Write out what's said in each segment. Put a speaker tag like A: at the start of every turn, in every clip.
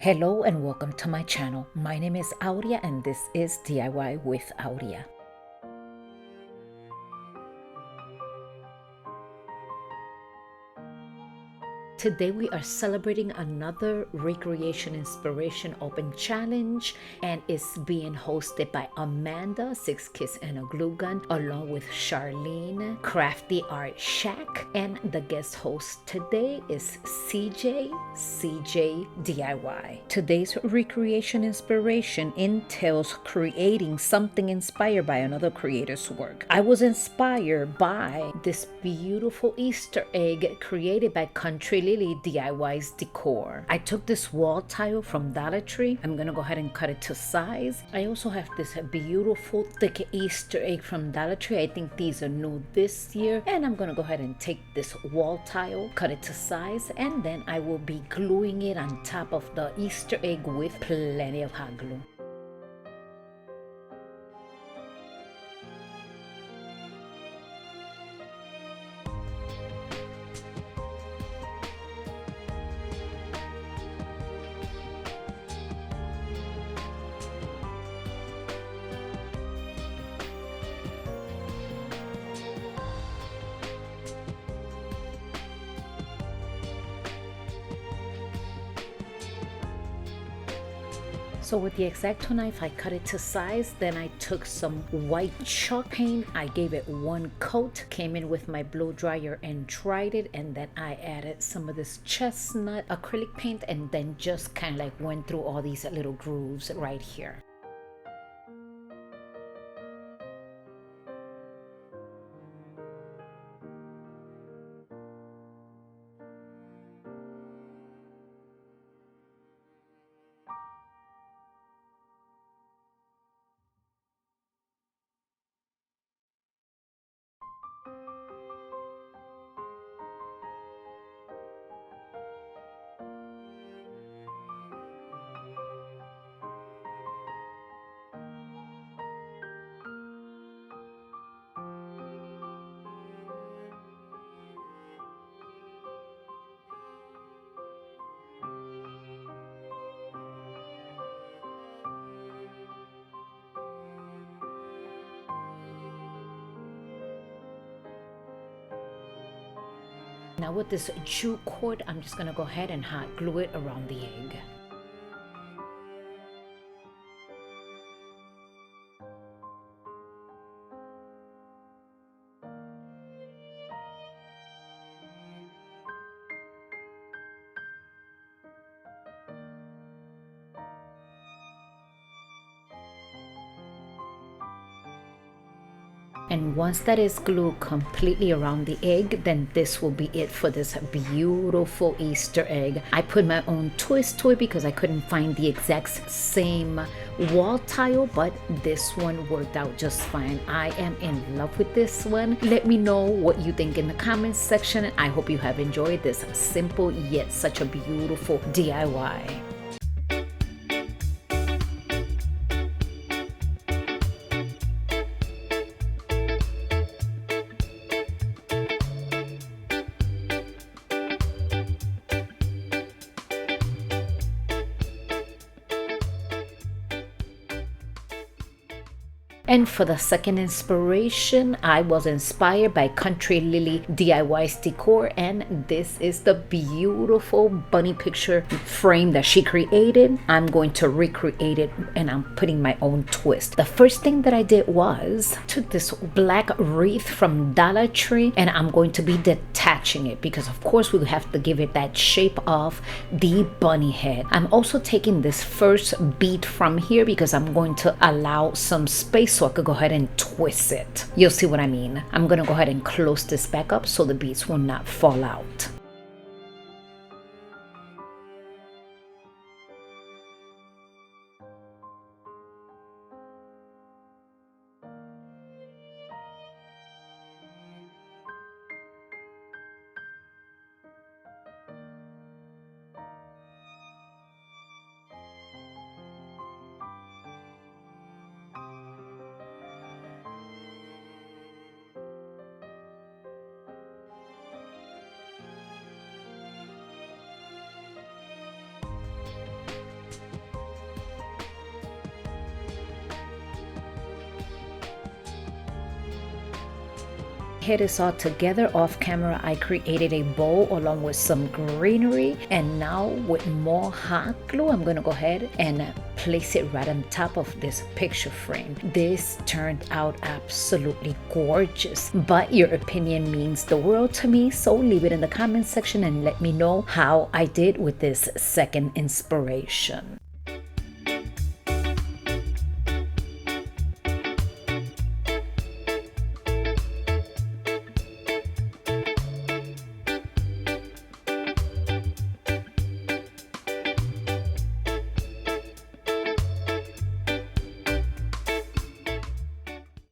A: Hello and welcome to my channel. My name is Aurea and this is DIY with Aurea. Today we are celebrating another Recreation Inspiration Open Challenge, and it's being hosted by Amanda, 6 Kiss and a Glue Gun, along with Charlene, Crafty Art Shack, and the guest host today is CJ DIY. Today's Recreation Inspiration entails creating something inspired by another creator's work. I was inspired by this beautiful Easter egg created by Country Lily DIYS decor. I took this wall tile from Dollar Tree. I'm gonna go ahead and cut it to size. I also have this beautiful thick Easter egg from Dollar Tree. I think these are new this year. And I'm gonna go ahead and take this wall tile, cut it to size, and then I will be gluing it on top of the Easter egg with plenty of hot glue. So with the X-Acto knife, I cut it to size. Then I took some white chalk paint. I gave it one coat, came in with my blow dryer and dried it. And then I added some of this chestnut acrylic paint and then just kind of like went through all these little grooves right here. Now with this jute cord, I'm just gonna go ahead and hot glue it around the egg. And once that is glued completely around the egg, then this will be it for this beautiful Easter egg. I put my own twist to it because I couldn't find the exact same wall tile, but this one worked out just fine. I am in love with this one. Let me know what you think in the comments section. I hope you have enjoyed this simple yet such a beautiful DIY. And for the second inspiration, I was inspired by Country Lily DIYs decor, and this is the beautiful bunny picture frame that she created. I'm going to recreate it and I'm putting my own twist. The first thing that I did was took this black wreath from Dollar Tree and I'm going to be detaching it because of course we have to give it that shape of the bunny head. I'm also taking this first bead from here because I'm going to allow some space so I could go ahead and twist it. You'll see what I mean. I'm gonna go ahead and close this back up so the beads will not fall out. Here this all together. Off camera, I created a bowl along with some greenery, and now with more hot glue, I'm gonna go ahead and place it right on top of this picture frame. This turned out absolutely gorgeous, but your opinion means the world to me, so leave it in the comment section and let me know how I did with this second inspiration.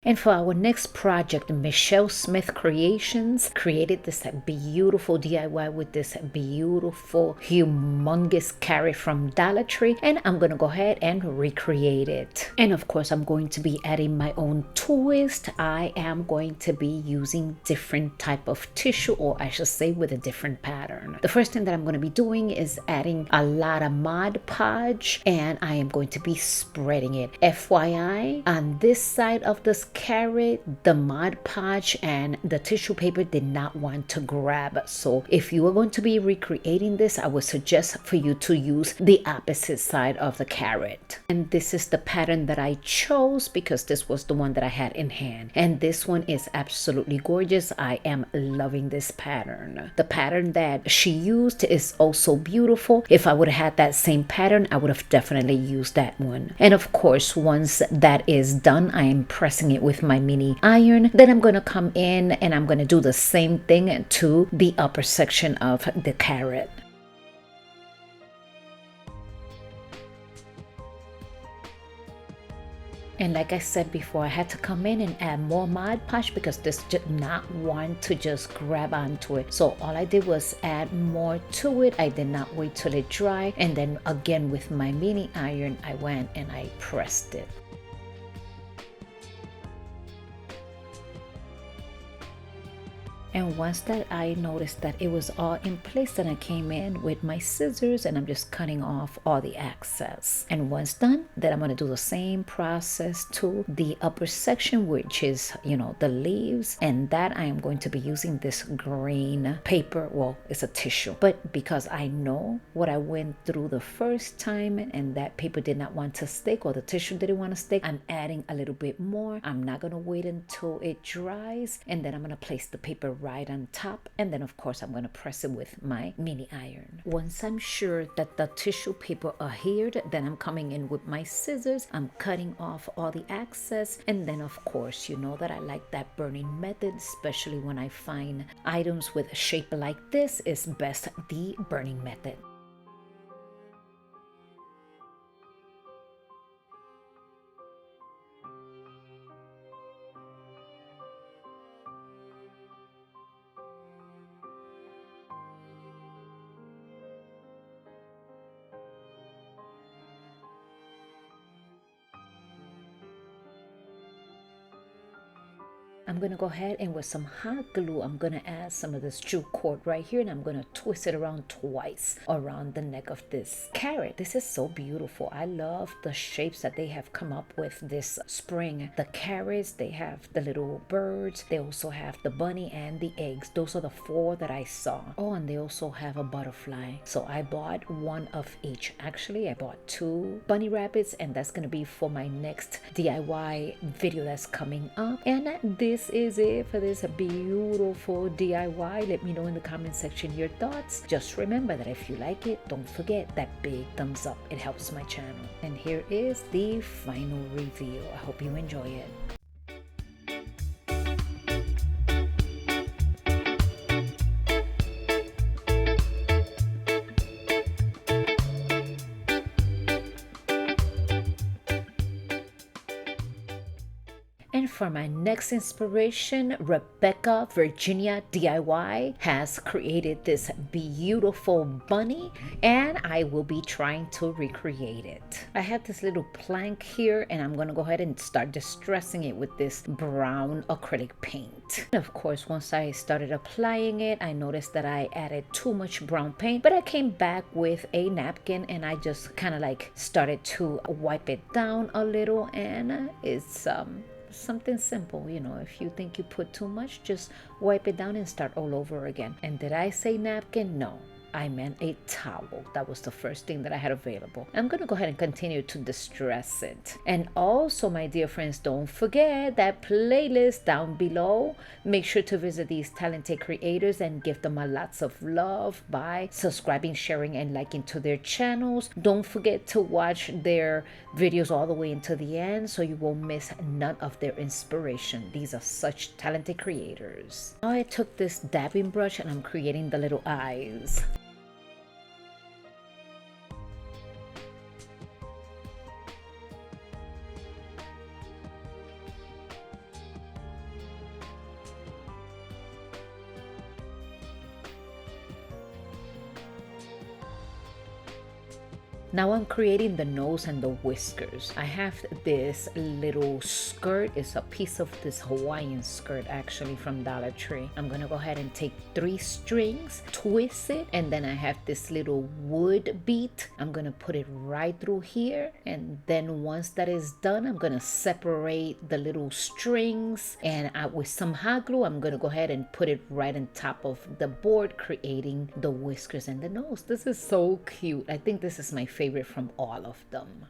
A: And for our next project, Michelle Smith Creations created this beautiful DIY with this beautiful, humongous carrot from Dollar Tree. And I'm going to go ahead and recreate it. And of course, I'm going to be adding my own twist. I am going to be using different type of tissue, or I should say with a different pattern. The first thing that I'm going to be doing is adding a lot of Mod Podge, and I am going to be spreading it. FYI, on this side of this carrot, the Mod Podge and the tissue paper did not want to grab. So if you are going to be recreating this, I would suggest for you to use the opposite side of the carrot. And this is the pattern that I chose because this was the one that I had in hand. And this one is absolutely gorgeous. I am loving this pattern. The pattern that she used is also beautiful. If I would have had that same pattern, I would have definitely used that one. And of course, once that is done, I am pressing it with my mini iron. Then I'm going to come in and I'm going to do the same thing to the upper section of the carrot. And like I said before, I had to come in and add more Mod Podge because this did not want to just grab onto it. So all I did was add more to it. I did not wait till it dried. And then again with my mini iron, I went and I pressed it. And once that I noticed that it was all in place, then I came in with my scissors and I'm just cutting off all the excess. And once done, then I'm going to do the same process to the upper section, which is, the leaves. And that I am going to be using this green paper. Well, it's a tissue. But because I know what I went through the first time and that paper did not want to stick, or the tissue didn't want to stick, I'm adding a little bit more. I'm not going to wait until it dries. And then I'm going to place the paper right on top, and then of course I'm going to press it with my mini iron. Once I'm sure that the tissue paper adhered, then I'm coming in with my scissors. I'm cutting off all the excess, and then of course you know that I like that burning method, especially when I find items with a shape like this. Is best the burning method. I'm going to go ahead and with some hot glue, I'm going to add some of this jute cord right here, and I'm going to twist it around twice around the neck of this carrot. This is so beautiful. I love the shapes that they have come up with this spring. The carrots, they have the little birds. They also have the bunny and the eggs. Those are the 4 that I saw. Oh, and they also have a butterfly. So I bought one of each. Actually, I bought 2 bunny rabbits, and that's going to be for my next DIY video that's coming up. And this is it for this beautiful DIY. Let me know in the comment section your thoughts. Just remember that if you like it, don't forget that big thumbs up. It helps my channel. And here is the final review. I hope you enjoy it. And for my next inspiration, Rebecca Virginia DIY has created this beautiful bunny, and I will be trying to recreate it. I have this little plank here, and I'm going to go ahead and start distressing it with this brown acrylic paint. And of course, once I started applying it, I noticed that I added too much brown paint, but I came back with a napkin and I just kind of like started to wipe it down a little, and it's something simple. You know, if you think you put too much, just wipe it down and start all over again. And did I say napkin? No, I meant a towel. That was the first thing that I had available. I'm gonna go ahead and continue to distress it. And also, my dear friends, don't forget that playlist down below. Make sure to visit these talented creators and give them a lots of love by subscribing, sharing, and liking to their channels. Don't forget to watch their videos all the way into the end so you won't miss none of their inspiration. These are such talented creators. Now I took this dabbing brush and I'm creating the little eyes. Now I'm creating the nose and the whiskers. I have this little skirt. It's a piece of this Hawaiian skirt actually from Dollar Tree. I'm gonna go ahead and take 3 strings, twist it, and then I have this little wood bead. I'm gonna put it right through here, and then once that is done, I'm gonna separate the little strings, and with some hot glue, I'm gonna go ahead and put it right on top of the board, creating the whiskers and the nose. This is so cute. I think this is my favorite from all of them.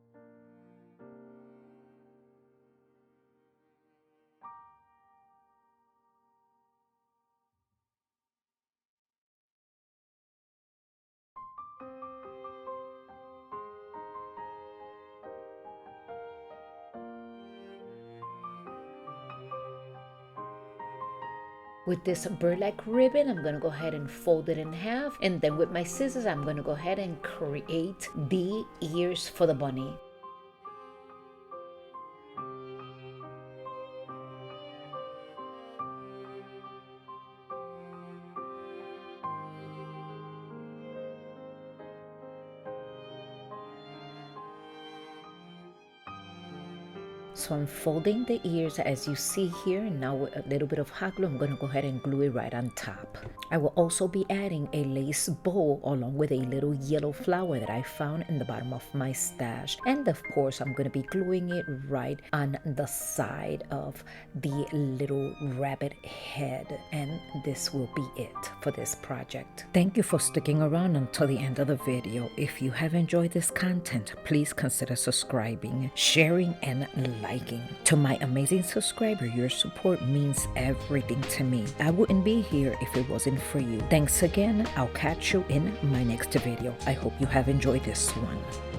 A: With this burlap ribbon, I'm gonna go ahead and fold it in half, and then with my scissors, I'm gonna go ahead and create the ears for the bunny. So I'm folding the ears as you see here, and now with a little bit of hot glue, I'm going to go ahead and glue it right on top. I will also be adding a lace bow along with a little yellow flower that I found in the bottom of my stash. And of course, I'm going to be gluing it right on the side of the little rabbit head. And this will be it for this project. Thank you for sticking around until the end of the video. If you have enjoyed this content, please consider subscribing, sharing, and liking. To my amazing subscriber, your support means everything to me. I wouldn't be here if it wasn't for you. Thanks again. I'll catch you in my next video. I hope you have enjoyed this one.